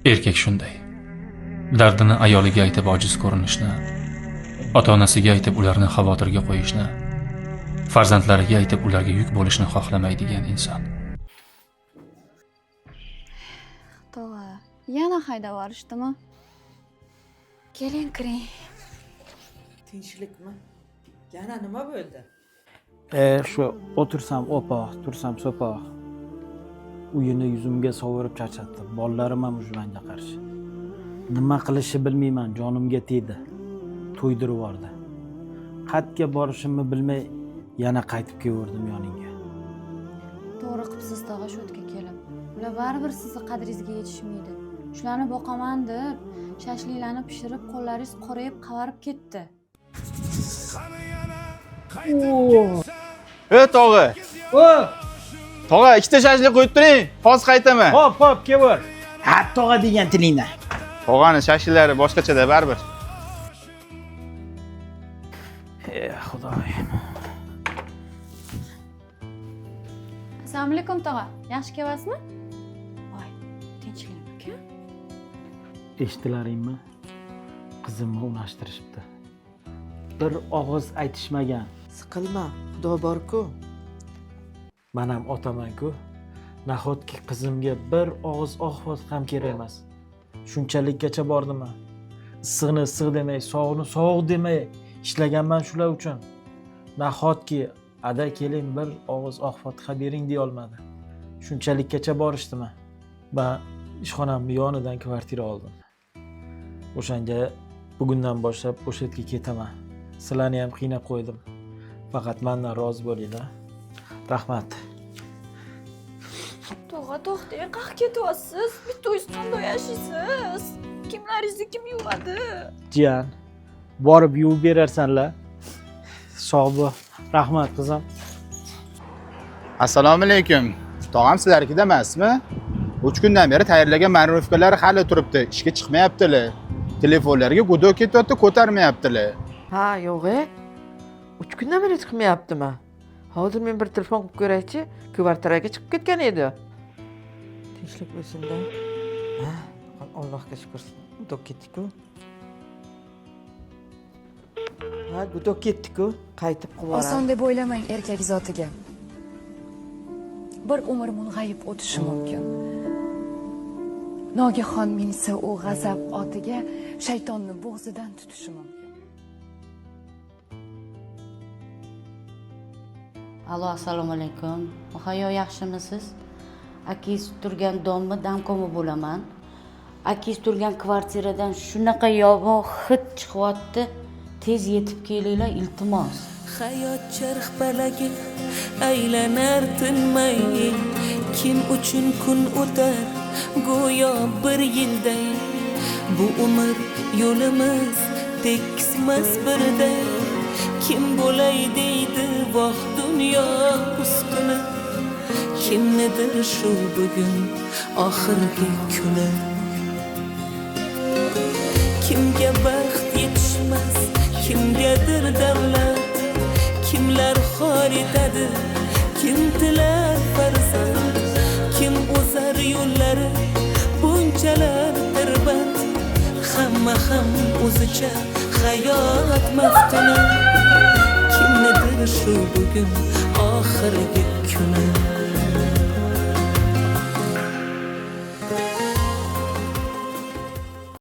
Erkak shunday. Dardini ayoliga aytib ojiz ko'rinishni, ota-onasiga aytib ularni xavotirga qo'yishni, farzandlariga aytib ularga yuk bo'lishni xohlamaydigan inson. Tog'a, yana haydab yuborishdimi? Keling, kiring. Tinchlikmi? Yana nima bo'ldi? Shu o'tirsam o'poq, tursam so'poq. Uyini yuzimga sovurib charchatdi. Bolalarim ham ujvanga qarshi. Nima qilishni bilmayman, jonimga tegdi. To'ydirib yubordi. Qayerga borishimni bilmay yana qaytib keldim yoningga. To'g'ri qilibsiz tog'a shu yerga kelib. Ular baribir sizni qadringizga yetishmaydi. Shularni boqaman deb shashliklarni pishirib, qo'llaringiz qorayib, qavarib ketdi. Tog'a. Tog'a, ikkita shashlik qo'yib turing. Hozir qaytaman. Hop, kelver. Ha, tog'a degan tilingni. Tog'ani shashliklari boshqachada baribir. Xudoyim. Assalomu alaykum tog'a. Yaxshi kelyapsizmi? Voy, tinchlikmi aka? Eshitilaringmi? Qizimni unashtirishibdi. Bir og'iz aytishmagan. Siqilma, Xudo bor-ku. Men ham otaman-ku. Nahotki qizimga bir og'iz oxfot ham kerak emas. Shunchalikgacha bordimmi? Issiqni issiq demay, sovuqni sovuq demay ishlaganman shular uchun. Nahotki ada keling bir og'iz oxfotha bering deya olmadi. Shunchalikgacha borishdimi? Men ishxonamning yonidan kvartira oldim. O'shanga bugundan boshlab o'sha yerga ketaman. Sizlarni ham qiynab qo'ydim. Faqat mendan rozi bo'linglar. Rahmat. Tog'a, to'xtang, qayerga ketyapsiz? Bitta uyda yashaysiz. Kimlaringizni kim yuvadi? Jiyan, borib yuvib berarsanlar. Sog' bo'l. Rahmat qizim. Assalomu alaykum. Tog'am sizlarnikida emasmi? 3 kundan beri tayyorlagan marifkalar hali turibdi. Ishga chiqmayaptilar. Telefonlarga gudo ketyapti, ko'tarmayaptilar. Ha, yo'q-e. 3 kundan beri chiqmayaptimi? Hozir men bir telefon qilib ko'raychi, kvartiraga chiqib ketgan edi. Tinchlik bo'lsin-da. Ha, Allohga shukr. Gudo ketdi-ku. Ha, gudo ketdi-ku. Qaytib qilib Oson deb o'ylamang erkak zotiga. Bir umr mung'ayib o'tishi mumkin. Nogahon minsa u g'azab otiga, shaytonni bo'g'zidan tutishi mumkin. Alo, assalomu alaykum. Hayo, yaxshimisiz? Akangiz turgan dommi, damkomi bo'laman. Akangiz turgan kvartiradan shunaqa yo'g'on hid chiqyapti. Tez yetib kelinglar, iltimos. Hayot charxpalagi aylanar tinmay, kim uchun kun o'tar go'yo bir yilday. Bu umr yo'limiz tekismas birday. Kim bo'lay deydi voh dunyo ustuni, kimnidir shu bugun oxirgi kuni. Kimga baxt yetishmas, kimgadir davlat, kimlar xor etadi, kim tilar farzand, kim o'zar yo'llari bunchalar tirband. Hamma ham o'zicha hayot maftuni, kimnidir shu bugun oxirgi kuni.